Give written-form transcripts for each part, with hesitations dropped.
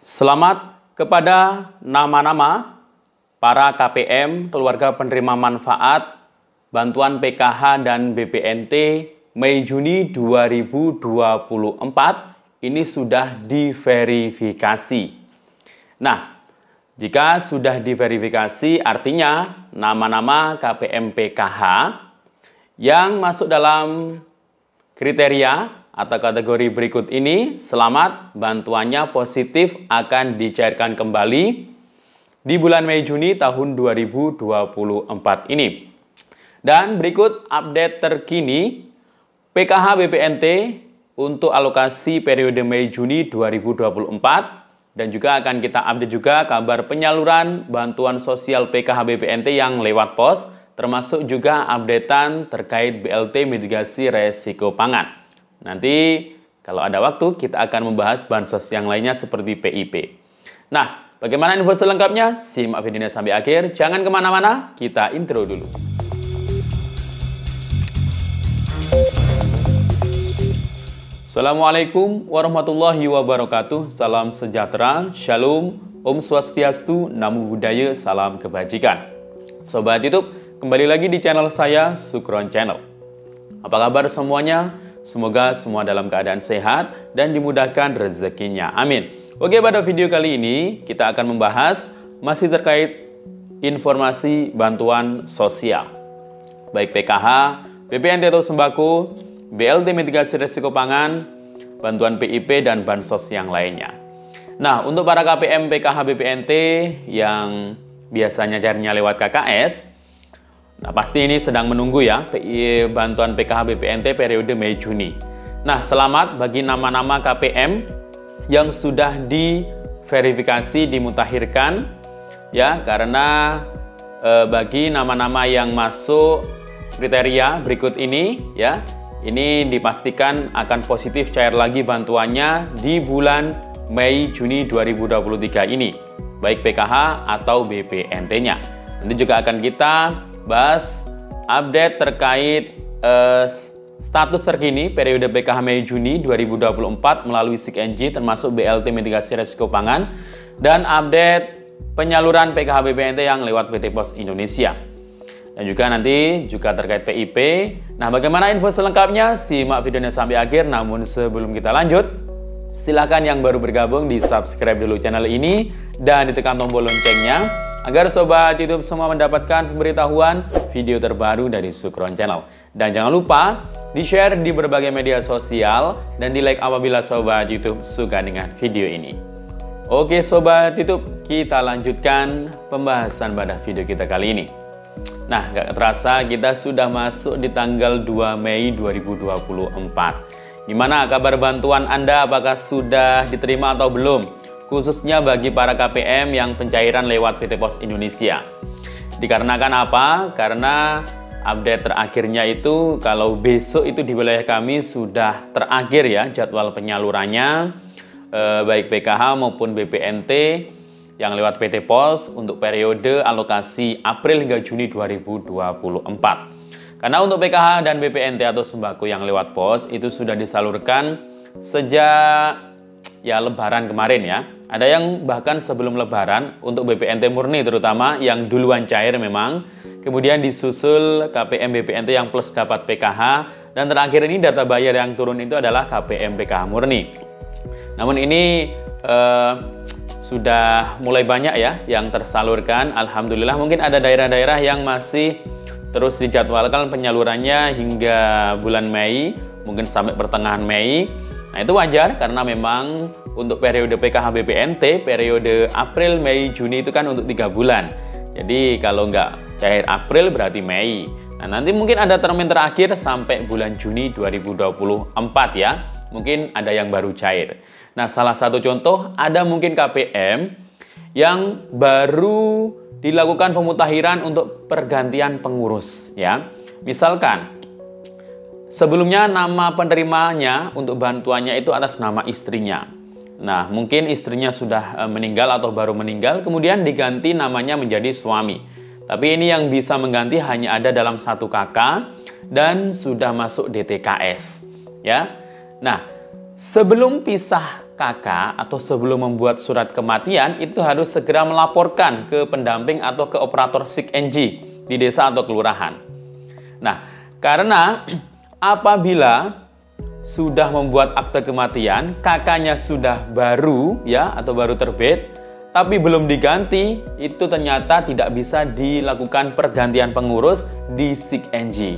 Selamat kepada nama-nama para KPM, keluarga penerima manfaat, bantuan PKH dan BPNT Mei-Juni 2024 ini sudah diverifikasi. Nah, jika sudah diverifikasi artinya nama-nama KPM PKH yang masuk dalam kriteria atau kategori berikut ini, selamat, bantuannya positif akan dicairkan kembali di bulan Mei-Juni tahun 2024 ini. Dan berikut update terkini PKH BPNT untuk alokasi periode Mei-Juni 2024 dan juga akan kita update juga kabar penyaluran bantuan sosial PKH BPNT yang lewat pos, termasuk juga updatean terkait BLT mitigasi resiko pangan. Nanti kalau ada waktu kita akan membahas bansos yang lainnya seperti PIP. Nah, bagaimana info selengkapnya? Simak videonya sampai akhir, jangan kemana-mana, kita intro dulu. Assalamualaikum warahmatullahi wabarakatuh, salam sejahtera, shalom, om swastiastu, namo buddhaya, salam kebajikan. Sobat YouTube, kembali lagi di channel saya, Sukron Channel. Apa kabar semuanya? Semoga semua dalam keadaan sehat dan dimudahkan rezekinya. Amin. Oke, pada video kali ini kita akan membahas masih terkait informasi bantuan sosial. Baik PKH, BPNT atau sembako, BLT mitigasi risiko pangan, bantuan PIP, dan bansos yang lainnya. Nah, untuk para KPM PKH BPNT yang biasanya carinya lewat KKS, nah, pasti ini sedang menunggu ya bantuan PKH BPNT periode Mei-Juni. Nah, selamat bagi nama-nama KPM yang sudah diverifikasi, dimutakhirkan ya, karena bagi nama-nama yang masuk kriteria berikut ini ya, ini dipastikan akan positif cair lagi bantuannya di bulan Mei-Juni 2023 ini, baik PKH atau BPNT-nya. Nanti juga akan kita bahas update terkait status terkini periode PKH Mei-Juni 2024 melalui SIG-NG termasuk BLT mitigasi risiko pangan dan update penyaluran PKH BPNT yang lewat PT Pos Indonesia. Dan juga nanti juga terkait PIP. Nah, bagaimana info selengkapnya? Simak videonya sampai akhir. Namun sebelum kita lanjut, silakan yang baru bergabung di subscribe dulu channel ini dan ditekan tombol loncengnya agar sobat YouTube semua mendapatkan pemberitahuan video terbaru dari Sukron Channel. Dan jangan lupa di-share di berbagai media sosial dan di-like apabila sobat YouTube suka dengan video ini. Oke sobat YouTube, kita lanjutkan pembahasan pada video kita kali ini. Nah, gak terasa kita sudah masuk di tanggal 2 Mei 2024. Gimana kabar bantuan Anda? Apakah sudah diterima atau belum? Khususnya bagi para KPM yang pencairan lewat PT Pos Indonesia. Dikarenakan apa? Karena update terakhirnya itu kalau besok itu di wilayah kami sudah terakhir ya jadwal penyalurannya, baik PKH maupun BPNT yang lewat PT Pos untuk periode alokasi April hingga Juni 2024. Karena untuk PKH dan BPNT atau sembako yang lewat pos itu sudah disalurkan sejak ya Lebaran kemarin ya. Ada yang bahkan sebelum Lebaran untuk BPNT murni terutama yang duluan cair memang. Kemudian disusul KPM BPNT yang plus dapat PKH. Dan terakhir ini data bayar yang turun itu adalah KPM PKH murni. Namun ini sudah mulai banyak ya yang tersalurkan. Alhamdulillah, mungkin ada daerah-daerah yang masih terus dijadwalkan penyalurannya hingga bulan Mei, mungkin sampai pertengahan Mei. Nah, itu wajar karena memang untuk periode PKH BPNT, periode April, Mei, Juni itu kan untuk 3 bulan. Jadi kalau nggak cair April berarti Mei. Nah, nanti mungkin ada termin terakhir sampai bulan Juni 2024 ya. Mungkin ada yang baru cair. Nah, salah satu contoh ada mungkin KPM yang baru dilakukan pemutakhiran untuk pergantian pengurus ya. Misalkan sebelumnya nama penerimanya untuk bantuannya itu atas nama istrinya. Nah, mungkin istrinya sudah meninggal atau baru meninggal, kemudian diganti namanya menjadi suami. Tapi ini yang bisa mengganti hanya ada dalam 1 KK dan sudah masuk DTKS. Ya. Nah, sebelum pisah kakak atau sebelum membuat surat kematian itu harus segera melaporkan ke pendamping atau ke operator SIG-NG di desa atau kelurahan. Nah, karena apabila sudah membuat akte kematian, kakaknya sudah baru ya atau baru terbit, tapi belum diganti, itu ternyata tidak bisa dilakukan pergantian pengurus di SIG-NG.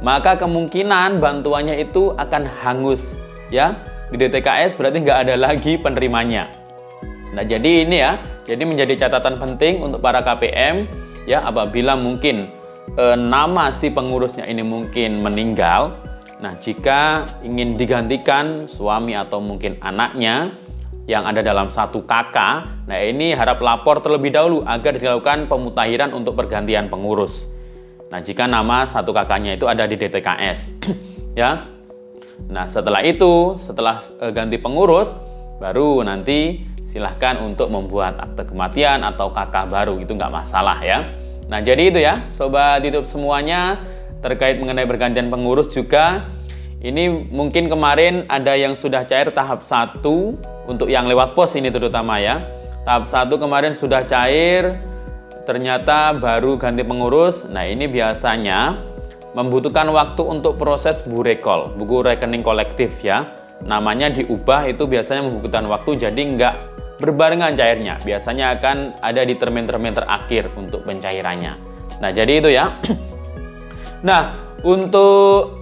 Maka kemungkinan bantuannya itu akan hangus ya. Di DTKS berarti nggak ada lagi penerimanya. Nah, jadi ini ya, jadi menjadi catatan penting untuk para KPM ya, apabila mungkin nama si pengurusnya ini mungkin meninggal. Nah, jika ingin digantikan suami atau mungkin anaknya yang ada dalam satu kakak, nah ini harap lapor terlebih dahulu agar dilakukan pemutahiran untuk pergantian pengurus. Nah, jika nama satu kakaknya itu ada di DTKS ya. Nah, setelah itu, setelah ganti pengurus, baru nanti silahkan untuk membuat akte kematian atau KK baru, itu nggak masalah ya. Nah, jadi itu ya, Sobat YouTube semuanya, terkait mengenai pergantian pengurus juga. Ini mungkin kemarin ada yang sudah cair tahap 1, untuk yang lewat pos ini terutama ya. Tahap 1 kemarin sudah cair, ternyata baru ganti pengurus. Nah, ini biasanya membutuhkan waktu untuk proses burekol, buku rekening kolektif ya. Namanya diubah itu biasanya membutuhkan waktu, jadi nggak berbarengan cairnya. Biasanya akan ada di termin-termin terakhir untuk pencairannya. Nah, jadi itu ya. Nah, untuk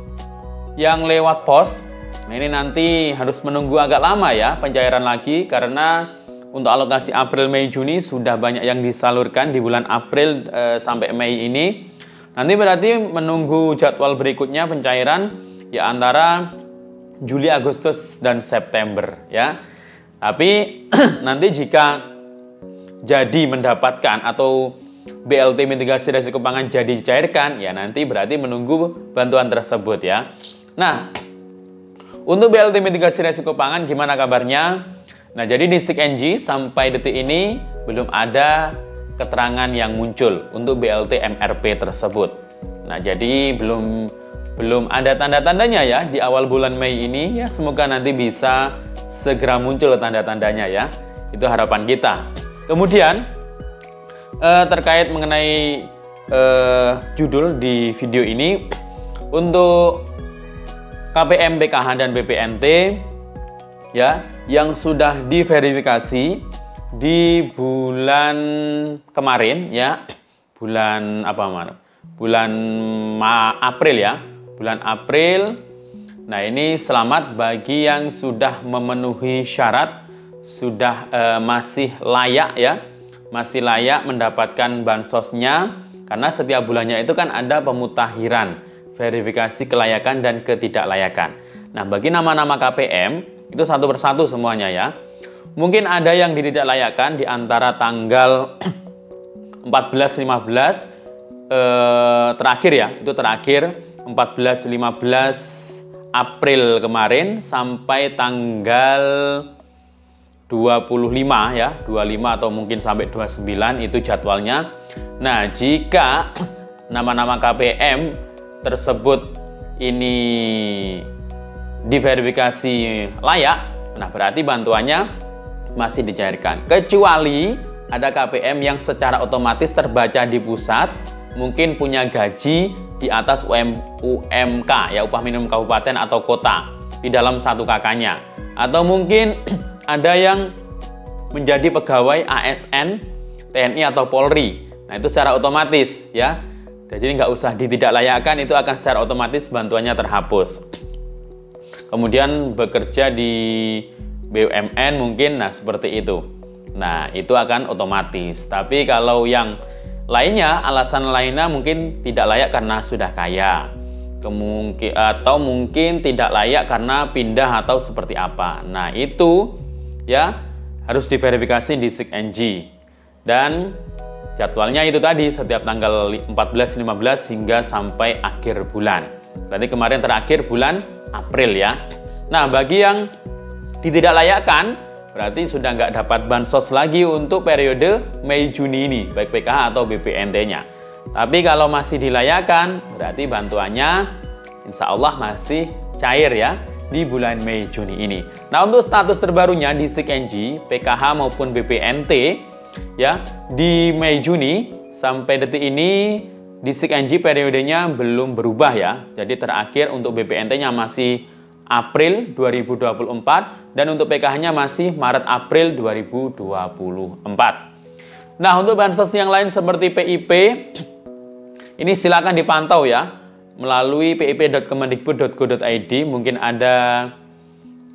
yang lewat pos, nah ini nanti harus menunggu agak lama ya pencairan lagi, karena untuk alokasi April, Mei, Juni sudah banyak yang disalurkan di bulan April sampai Mei ini. Nanti berarti menunggu jadwal berikutnya pencairan ya antara Juli, Agustus, dan September ya. Tapi nanti jika jadi mendapatkan atau BLT mitigasi risiko pangan jadi dicairkan, ya nanti berarti menunggu bantuan tersebut ya. Nah, untuk BLT mitigasi risiko pangan gimana kabarnya? Nah, jadi di SIG-NG sampai detik ini belum ada keterangan yang muncul untuk BLT MRP tersebut. Nah, jadi belum ada tanda-tandanya ya di awal bulan Mei ini ya, semoga nanti bisa segera muncul tanda-tandanya ya. Itu harapan kita. Kemudian terkait mengenai judul di video ini, untuk KPM, PKH, dan BPNT ya yang sudah diverifikasi di bulan kemarin ya, bulan April ya, bulan April. Nah, ini selamat bagi yang sudah memenuhi syarat, sudah masih layak ya, masih layak mendapatkan bansosnya, karena setiap bulannya itu kan ada pemutahiran, verifikasi kelayakan dan ketidaklayakan. Nah, bagi nama-nama KPM itu satu persatu semuanya ya. Mungkin ada yang ditidaklayakkan di antara tanggal 14-15 terakhir ya, itu terakhir 14-15 April kemarin sampai tanggal 25 ya, 25 atau mungkin sampai 29 itu jadwalnya. Nah, jika nama-nama KPM tersebut ini diverifikasi layak, nah berarti bantuannya masih dicairkan. Kecuali ada KPM yang secara otomatis terbaca di pusat, mungkin punya gaji di atas UMK ya, upah minimum kabupaten atau kota di dalam satu kakaknya, atau mungkin ada yang menjadi pegawai ASN, TNI atau Polri. Nah, itu secara otomatis ya. Jadi nggak usah ditidaklayakkan, itu akan secara otomatis bantuannya terhapus. Kemudian bekerja di BUMN mungkin, nah seperti itu. Nah, itu akan otomatis. Tapi kalau yang lainnya, alasan lainnya mungkin tidak layak karena sudah kaya, atau mungkin tidak layak karena pindah atau seperti apa. Nah, itu ya harus diverifikasi di SIG-NG. Dan jadwalnya itu tadi setiap tanggal 14-15 hingga sampai akhir bulan. Berarti kemarin terakhir bulan April ya. Nah, bagi yang ditidaklayakkan berarti sudah nggak dapat bansos lagi untuk periode Mei-Juni ini, baik PKH atau BPNT-nya. Tapi kalau masih dilayakkan, berarti bantuannya insya Allah masih cair ya. di bulan Mei Juni ini. Nah, untuk status terbarunya di SIKNJ, PKH maupun BPNT ya, di Mei Juni sampai detik ini di SIKNJ periodenya belum berubah ya. Jadi terakhir untuk BPNT-nya masih April 2024 dan untuk PKH-nya masih Maret April 2024. Nah, untuk bansos yang lain seperti PIP ini silakan dipantau ya melalui pip.kemendikbud.go.id. Mungkin ada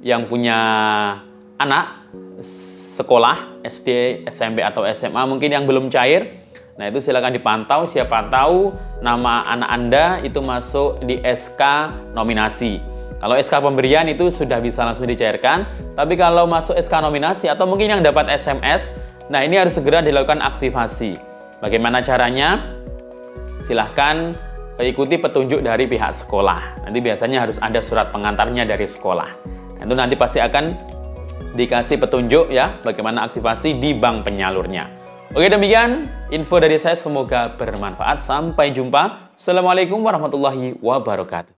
yang punya anak sekolah SD, SMP atau SMA mungkin yang belum cair. Nah, itu silakan dipantau, siapa tahu nama anak Anda itu masuk di SK nominasi. Kalau SK pemberian itu sudah bisa langsung dicairkan, tapi kalau masuk SK nominasi atau mungkin yang dapat SMS, nah ini harus segera dilakukan aktivasi. Bagaimana caranya? Silahkan ikuti petunjuk dari pihak sekolah. Nanti biasanya harus ada surat pengantarnya dari sekolah. Itu nanti pasti akan dikasih petunjuk ya, bagaimana aktivasi di bank penyalurnya. Oke, demikian info dari saya, semoga bermanfaat. Sampai jumpa. Assalamualaikum warahmatullahi wabarakatuh.